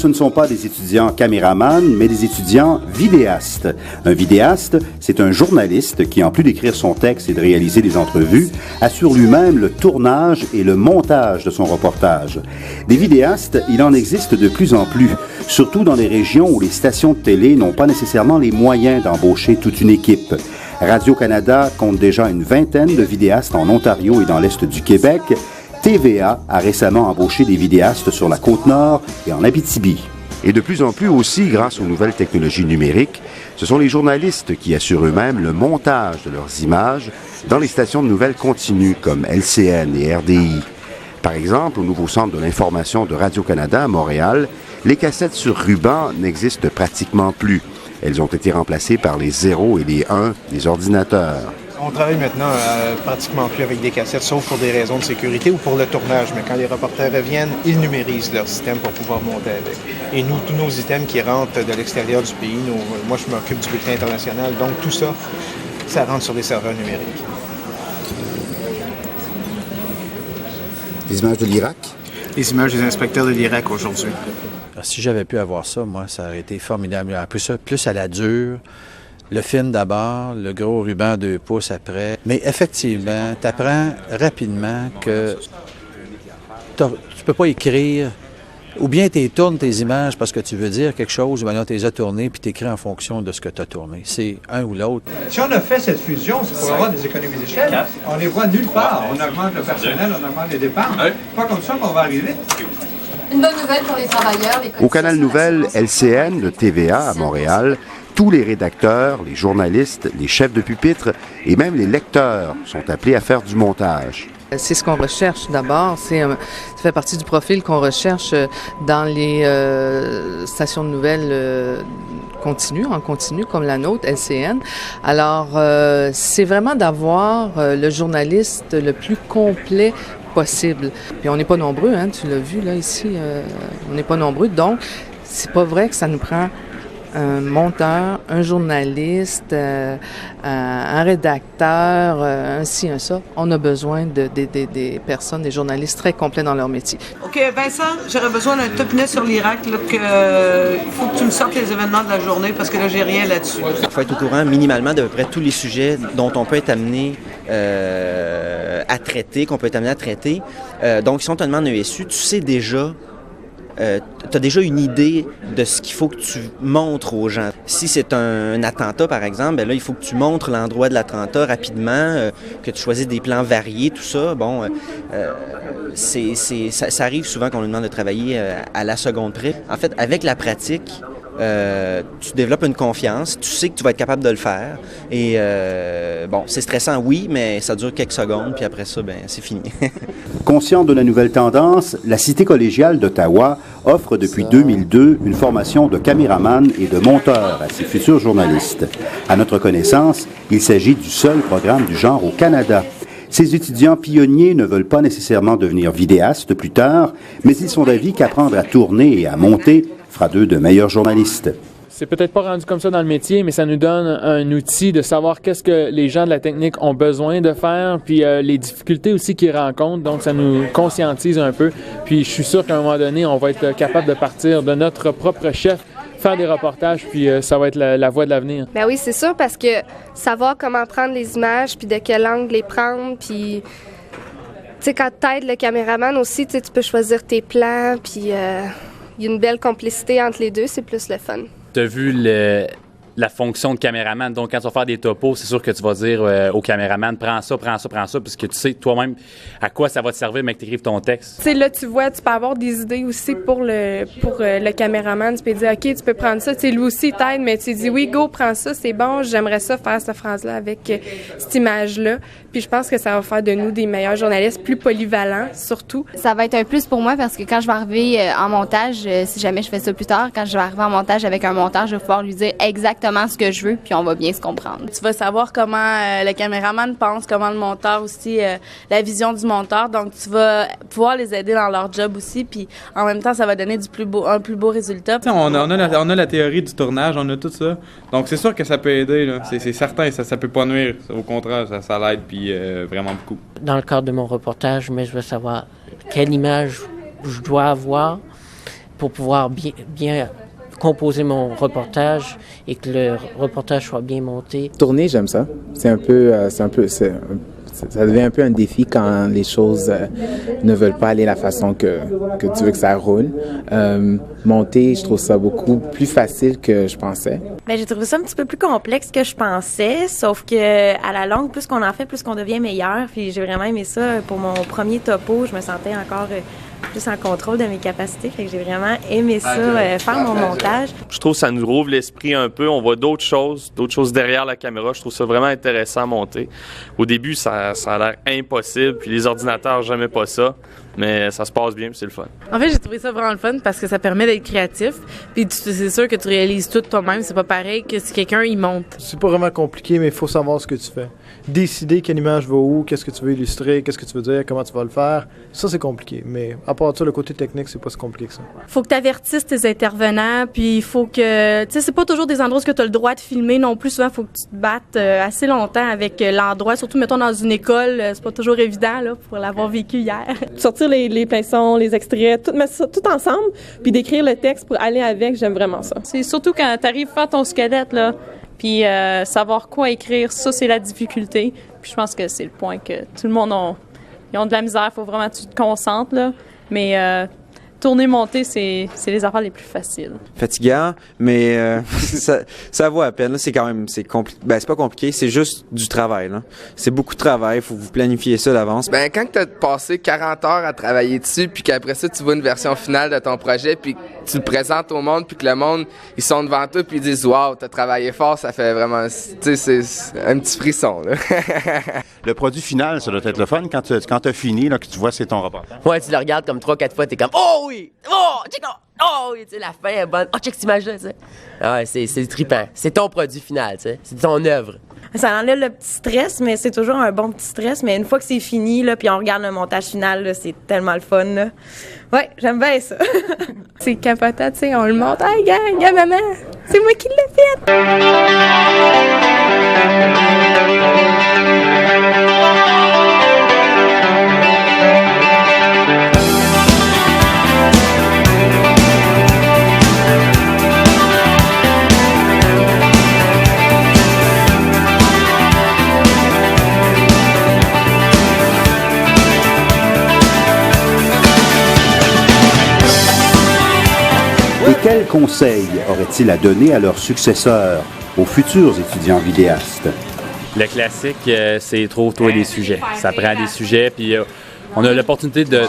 ce ne sont pas des étudiants caméramans, mais des étudiants vidéastes. Un vidéaste, c'est un journaliste qui, en plus d'écrire son texte et de réaliser des entrevues, assure lui-même le tournage et le montage de son reportage. Des vidéastes, il en existe de plus en plus, surtout dans les régions où les stations de télé n'ont pas nécessairement les moyens d'embaucher toute une équipe. Radio-Canada compte déjà une vingtaine de vidéastes en Ontario et dans l'Est du Québec. TVA a récemment embauché des vidéastes sur la Côte-Nord et en Abitibi. Et de plus en plus aussi, grâce aux nouvelles technologies numériques, ce sont les journalistes qui assurent eux-mêmes le montage de leurs images dans les stations de nouvelles continues comme LCN et RDI. Par exemple, au nouveau centre de l'information de Radio-Canada à Montréal, les cassettes sur ruban n'existent pratiquement plus. Elles ont été remplacées par les 0 et les 1 des ordinateurs. On travaille maintenant pratiquement plus avec des cassettes, sauf pour des raisons de sécurité ou pour le tournage. Mais quand les reporters reviennent, ils numérisent leur système pour pouvoir monter avec. Et nous, tous nos items qui rentrent de l'extérieur du pays, moi je m'occupe du bulletin international, donc tout ça, ça rentre sur des serveurs numériques. Les images de l'Irak? Les images des inspecteurs de l'Irak aujourd'hui. Si j'avais pu avoir ça, moi, ça aurait été formidable. Plus à la dure. Le film d'abord, le gros ruban 2 pouces après. Mais effectivement, tu apprends rapidement que tu peux pas écrire, ou bien tu tournes tes images parce que tu veux dire quelque chose, ou bien tu les as tournées puis tu écris en fonction de ce que tu as tourné. C'est un ou l'autre. Si on a fait cette fusion, c'est pour avoir des économies d'échelle. On les voit nulle part. On augmente le personnel, on augmente les dépenses. Pas comme ça qu'on va arriver. Une bonne nouvelle pour les travailleurs. Au canal Nouvelle LCN de TVA à Montréal, tous les rédacteurs, les journalistes, les chefs de pupitre et même les lecteurs sont appelés à faire du montage. C'est ce qu'on recherche d'abord. Ça fait partie du profil qu'on recherche dans les stations de nouvelles en continu, comme la nôtre, LCN. Alors, c'est vraiment d'avoir le journaliste le plus complet possible. Puis on n'est pas nombreux, hein, tu l'as vu là ici, on n'est pas nombreux, donc c'est pas vrai que ça nous prend un monteur, un journaliste, un rédacteur, un ci, un ça. On a besoin des personnes, des journalistes très complets dans leur métier. OK, Vincent, j'aurais besoin d'un top net sur l'Irak. Il faut que tu me sortes les événements de la journée parce que là, j'ai rien là-dessus. Il faut être au courant minimalement d'à peu près tous les sujets dont on peut être amené à traiter, qu'on peut être amené à traiter. Donc, si on te demande un ESU, tu sais déjà tu as déjà une idée de ce qu'il faut que tu montres aux gens. Si c'est un attentat, par exemple, ben là, il faut que tu montres l'endroit de l'attentat rapidement, que tu choisisses des plans variés, tout ça. Bon, ça arrive souvent qu'on nous demande de travailler à la seconde près. En fait, avec la pratique, tu développes une confiance, tu sais que tu vas être capable de le faire. Et bon, c'est stressant, oui, mais ça dure quelques secondes, puis après ça, ben c'est fini. Consciente de la nouvelle tendance, la Cité collégiale d'Ottawa offre depuis 2002 une formation de caméraman et de monteur à ses futurs journalistes. À notre connaissance, il s'agit du seul programme du genre au Canada. Ces étudiants pionniers ne veulent pas nécessairement devenir vidéastes plus tard, mais ils sont d'avis qu'apprendre à tourner et à monter fera d'eux de meilleurs journalistes. C'est peut-être pas rendu comme ça dans le métier, mais ça nous donne un outil de savoir qu'est-ce que les gens de la technique ont besoin de faire, puis les difficultés aussi qu'ils rencontrent. Donc, ça nous conscientise un peu. Puis, je suis sûr qu'à un moment donné, on va être capable de partir de notre propre chef, faire des reportages, puis ça va être la voie de l'avenir. Ben oui, c'est sûr, parce que savoir comment prendre les images, puis de quel angle les prendre, puis... Tu sais, quand t'aides le caméraman aussi, tu peux choisir tes plans, puis il y a une belle complicité entre les deux, c'est plus le fun. Tu as vu la fonction de caméraman. Donc, quand tu vas faire des topos, c'est sûr que tu vas dire au caméraman, prends ça, puisque tu sais toi-même à quoi ça va te servir, mais que tu écrives ton texte. Tu sais, là, tu vois, tu peux avoir des idées aussi pour le caméraman. Tu peux dire, OK, tu peux prendre ça. Tu sais, lui aussi, il t'aide, mais tu dis, oui, go, prends ça, c'est bon, j'aimerais ça faire cette phrase-là avec cette image-là. Puis je pense que ça va faire de nous des meilleurs journalistes, plus polyvalents, surtout. Ça va être un plus pour moi parce que quand je vais arriver en montage, si jamais je fais ça plus tard, quand je vais arriver en montage avec un monteur, je vais pouvoir lui dire exactement ce que je veux, puis on va bien se comprendre. Tu vas savoir comment le caméraman pense, comment le monteur aussi, la vision du monteur. Donc, tu vas pouvoir les aider dans leur job aussi, puis en même temps, ça va donner un plus beau résultat. On a la théorie du tournage, on a tout ça. Donc, c'est sûr que ça peut aider, là. C'est certain, ça peut pas nuire. Au contraire, ça l'aide, puis vraiment beaucoup. Dans le cadre de mon reportage, mais je veux savoir quelle image je dois avoir, pour pouvoir bien composer mon reportage et que le reportage soit bien monté. Tourner, j'aime ça. Ça devient un peu un défi quand les choses ne veulent pas aller la façon que tu veux que ça roule. Monter, je trouve ça beaucoup plus facile que je pensais. Ben, j'ai trouvé ça un petit peu plus complexe que je pensais, sauf que à la longue, plus qu'on en fait, plus qu'on devient meilleur. Puis j'ai vraiment aimé ça. Pour mon premier topo, je me sentais encore plus en contrôle de mes capacités. Fait que j'ai vraiment aimé ça, faire mon montage. Je trouve que ça nous rouvre l'esprit un peu. On voit d'autres choses derrière la caméra. Je trouve ça vraiment intéressant à monter. Au début, ça a l'air impossible, puis les ordinateurs, jamais pas ça. Mais ça se passe bien, puis c'est le fun. En fait, j'ai trouvé ça vraiment le fun parce que ça permet d'être créatif. Puis c'est sûr que tu réalises tout toi-même. C'est pas pareil que si quelqu'un y monte. C'est pas vraiment compliqué, mais il faut savoir ce que tu fais. Décider quelle image va où, qu'est-ce que tu veux illustrer, qu'est-ce que tu veux dire, comment tu vas le faire. Ça, c'est compliqué. Mais à part ça, le côté technique, c'est pas si compliqué que ça. Faut que tu avertisses tes intervenants, puis il faut que... Tu sais, c'est pas toujours des endroits où tu as le droit de filmer non plus. Souvent, il faut que tu te battes assez longtemps avec l'endroit. Surtout, mettons, dans une école, c'est pas toujours évident, là, pour l'avoir vécu hier. Sortir les pinceaux, les extraits, mettre ça tout ensemble, puis d'écrire le texte pour aller avec, j'aime vraiment ça. C'est surtout quand tu arrives à faire ton squelette, là, puis savoir quoi écrire, ça, c'est la difficulté. Puis je pense que c'est le point que tout le monde ils ont de la misère, il faut vraiment que tu te concentres, là. Mais tourner, monter, c'est les affaires les plus faciles. Fatigant, mais ça vaut à peine. Là, c'est compliqué. Ben, c'est pas compliqué, c'est juste du travail. Là. C'est beaucoup de travail, il faut vous planifier ça d'avance. Ben, quand tu as passé 40 heures à travailler dessus, puis qu'après ça, tu vois une version finale de ton projet, puis que tu le présentes au monde, puis que le monde, ils sont devant toi, puis ils disent « Wow, t'as travaillé fort », ça fait vraiment... Tu sais, c'est un petit frisson, là. Le produit final, ça doit être le fun quand t'as fini, là, que tu vois c'est ton reportage. Ouais, tu le regardes comme 3-4 fois, t'es comme « Oh oui! Oh! Check! Oh oui! » Tu sais, la fin est bonne. « Oh, check cette image-là! » tu sais. Ah ouais, c'est trippant. C'est ton produit final, tu sais. C'est ton œuvre. Ça enlève le petit stress, mais c'est toujours un bon petit stress. Mais une fois que c'est fini, là, puis on regarde le montage final, là, c'est tellement le fun, là. Ouais, j'aime bien ça. C'est capotant, tu sais, on le monte. Hey, gang, maman, c'est moi qui l'ai fait! Et quels conseils auraient-ils à donner à leurs successeurs, aux futurs étudiants vidéastes? Le classique, c'est trouve-toi des sujets. Ça prend des sujets, puis on a l'opportunité de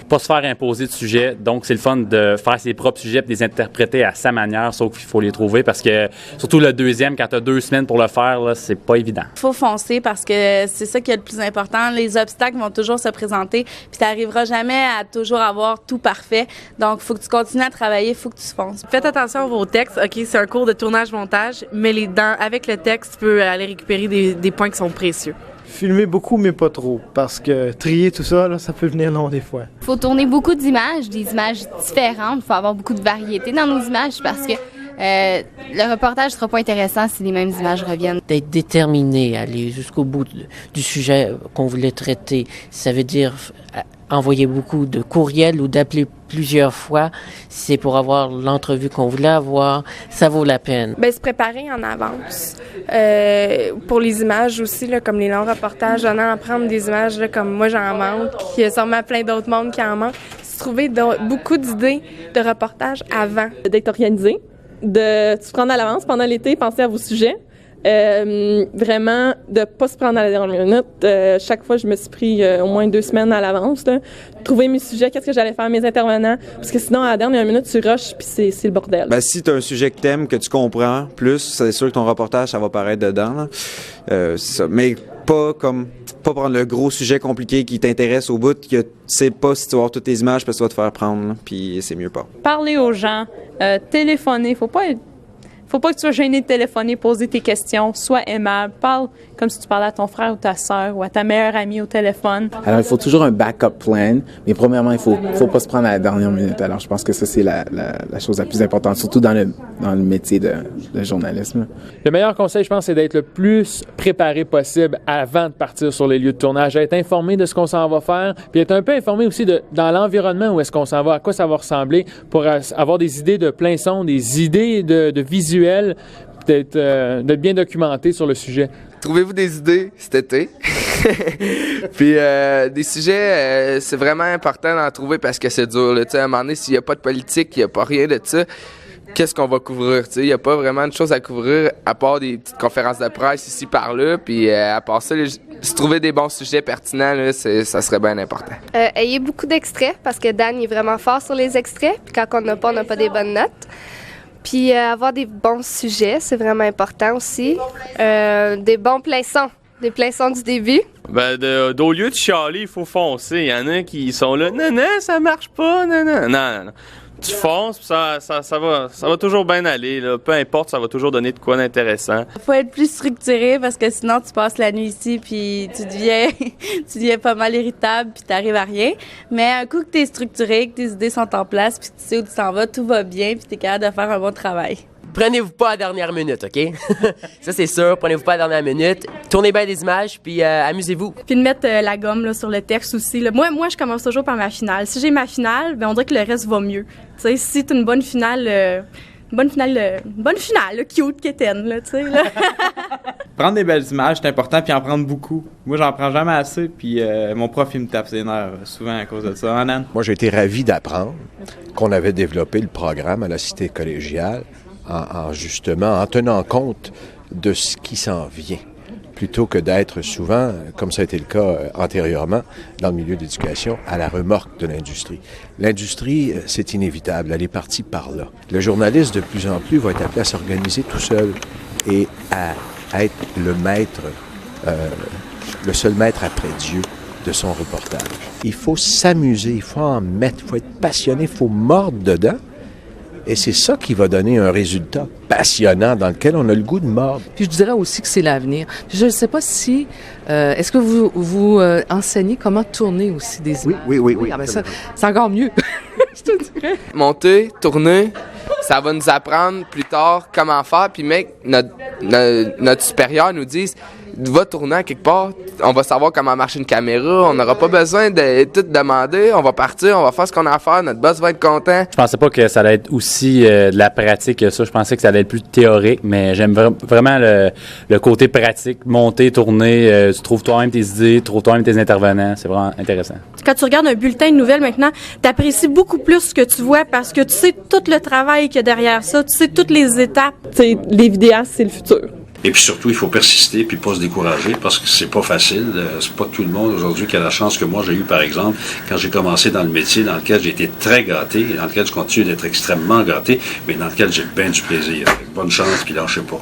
pas se faire imposer de sujets. Donc, c'est le fun de faire ses propres sujets et de les interpréter à sa manière, sauf qu'il faut les trouver parce que, surtout le deuxième, quand tu as 2 semaines pour le faire, là, c'est pas évident. Il faut foncer parce que c'est ça qui est le plus important. Les obstacles vont toujours se présenter puis tu n'arriveras jamais à toujours avoir tout parfait. Donc, il faut que tu continues à travailler, il faut que tu fonces. Faites attention à vos textes. OK, c'est un cours de tournage-montage, mais avec le texte, tu peux aller récupérer des points qui sont précieux. Filmer beaucoup, mais pas trop, parce que trier tout ça, là, ça peut venir long des fois. Il faut tourner beaucoup d'images, des images différentes. Il faut avoir beaucoup de variété dans nos images parce que le reportage ne sera pas intéressant si les mêmes images reviennent. D'être déterminé, aller jusqu'au bout du sujet qu'on voulait traiter, ça veut dire envoyer beaucoup de courriels ou d'appeler plusieurs fois. Si c'est pour avoir l'entrevue qu'on voulait avoir, ça vaut la peine. Bien, se préparer en avance. Pour les images aussi, là, comme les longs reportages, en prendre des images là, comme moi j'en manque, il y a sûrement plein d'autres mondes qui en manquent. Se trouver beaucoup d'idées de reportages avant. D'être organisé, de se prendre à l'avance pendant l'été, penser à vos sujets. Vraiment, de pas se prendre à la dernière minute. Chaque fois, je me suis pris au moins 2 semaines à l'avance. Là. Trouver mes sujets, qu'est-ce que j'allais faire, mes intervenants. Parce que sinon, à la dernière minute, tu rushes, puis c'est le bordel. Ben, si tu as un sujet que t'aimes, que tu comprends plus, c'est sûr que ton reportage, ça va paraître dedans. Là. C'est ça. Mais pas prendre le gros sujet compliqué qui t'intéresse au bout, que tu sais pas si tu vas avoir toutes tes images, parce que tu vas te faire prendre, là, puis c'est mieux pas. Parler aux gens, téléphoner, faut Faut pas que tu sois gêné de téléphoner, poser tes questions, sois aimable, parle comme si tu parlais à ton frère ou ta sœur ou à ta meilleure amie au téléphone. Alors, il faut toujours un backup plan, mais premièrement, il faut pas se prendre à la dernière minute. Alors, je pense que ça, c'est la chose la plus importante, surtout dans le métier de journalisme. Le meilleur conseil, je pense, c'est d'être le plus préparé possible avant de partir sur les lieux de tournage, être informé de ce qu'on s'en va faire, puis être un peu informé aussi dans l'environnement où est-ce qu'on s'en va, à quoi ça va ressembler, pour avoir des idées de plein son, des idées de visuels, d'être bien documenté sur le sujet. Trouvez-vous des idées cet été. Puis des sujets, c'est vraiment important d'en trouver parce que c'est dur. Là. À un moment donné, s'il n'y a pas de politique, il n'y a pas rien de ça, qu'est-ce qu'on va couvrir? Il n'y a pas vraiment de choses à couvrir à part des petites conférences de presse ici par là. Puis à part ça, si trouver des bons sujets pertinents, là, ça serait bien important. Ayez beaucoup d'extraits parce que Dan il est vraiment fort sur les extraits. Puis quand on n'a pas des bonnes notes. Puis avoir des bons sujets, c'est vraiment important aussi. Des bons pleins sons. Des pleins sons du début. Ben, au lieu de chialer, il faut foncer. Il y en a qui sont là, non, ça marche pas, non. Tu fonces, puis ça va toujours bien aller, là. Peu importe, ça va toujours donner de quoi d'intéressant. Faut être plus structuré parce que sinon tu passes la nuit ici puis tu deviens pas mal irritable puis t'arrives à rien. Mais un coup que t'es structuré, que tes idées sont en place puis tu sais où tu t'en vas, tout va bien puis t'es capable de faire un bon travail. Prenez-vous pas à la dernière minute, OK? Ça, c'est sûr. Prenez-vous pas à la dernière minute. Tournez bien des images, puis amusez-vous. Puis de mettre la gomme là, sur le texte aussi. Là. Moi, je commence toujours par ma finale. Si j'ai ma finale, ben on dirait que le reste va mieux. Tu sais, si t'as une bonne finale, cute, quétaine, là, tu sais. Prendre des belles images, c'est important, puis en prendre beaucoup. Moi, j'en prends jamais assez, puis mon prof, il me tape ses nerfs souvent à cause de ça. Anan? Moi, j'ai été ravi d'apprendre qu'on avait développé le programme à la Cité collégiale en tenant compte de ce qui s'en vient, plutôt que d'être souvent, comme ça a été le cas antérieurement, dans le milieu de l'éducation, à la remorque de l'industrie. L'industrie, c'est inévitable, elle est partie par là. Le journaliste, de plus en plus, va être appelé à s'organiser tout seul et à être le maître, le seul maître après Dieu de son reportage. Il faut s'amuser, il faut en mettre, il faut être passionné, il faut mordre dedans. Et c'est ça qui va donner un résultat passionnant dans lequel on a le goût de mordre. Puis je dirais aussi que c'est l'avenir. Je ne sais pas si... est-ce que vous enseignez comment tourner aussi des images? Oui. Ah ben ça, c'est encore mieux, je te dirais. Monter, tourner, ça va nous apprendre plus tard comment faire. Puis mec, notre supérieur nous dit... va tourner à quelque part, on va savoir comment marche une caméra, on n'aura pas besoin de tout demander, on va partir, on va faire ce qu'on a à faire, notre boss va être content. Je pensais pas que ça allait être aussi de la pratique que ça, je pensais que ça allait être plus théorique, mais j'aime vraiment le côté pratique, monter, tourner, tu trouves toi-même tes idées, tu trouves toi-même tes intervenants, c'est vraiment intéressant. Quand tu regardes un bulletin de nouvelles maintenant, tu apprécies beaucoup plus ce que tu vois parce que tu sais tout le travail qu'il y a derrière ça, tu sais toutes les étapes. T'sais, les vidéastes, c'est le futur. Et puis surtout, il faut persister puis pas se décourager parce que c'est pas facile. C'est pas tout le monde aujourd'hui qui a la chance que moi j'ai eu, par exemple, quand j'ai commencé dans le métier dans lequel j'ai été très gâté, dans lequel je continue d'être extrêmement gâté, mais dans lequel j'ai bien du plaisir. Bonne chance puis lâchez pas.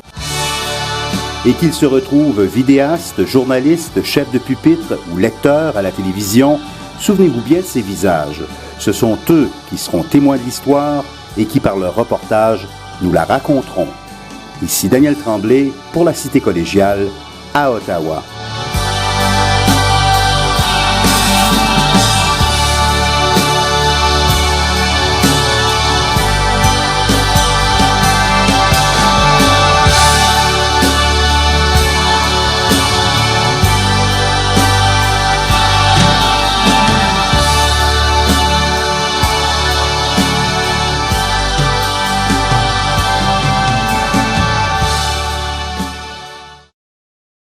Et qu'ils se retrouvent vidéastes, journalistes, chefs de pupitre ou lecteurs à la télévision, souvenez-vous bien de ces visages. Ce sont eux qui seront témoins de l'histoire et qui, par leur reportage, nous la raconteront. Ici Daniel Tremblay pour la Cité collégiale à Ottawa.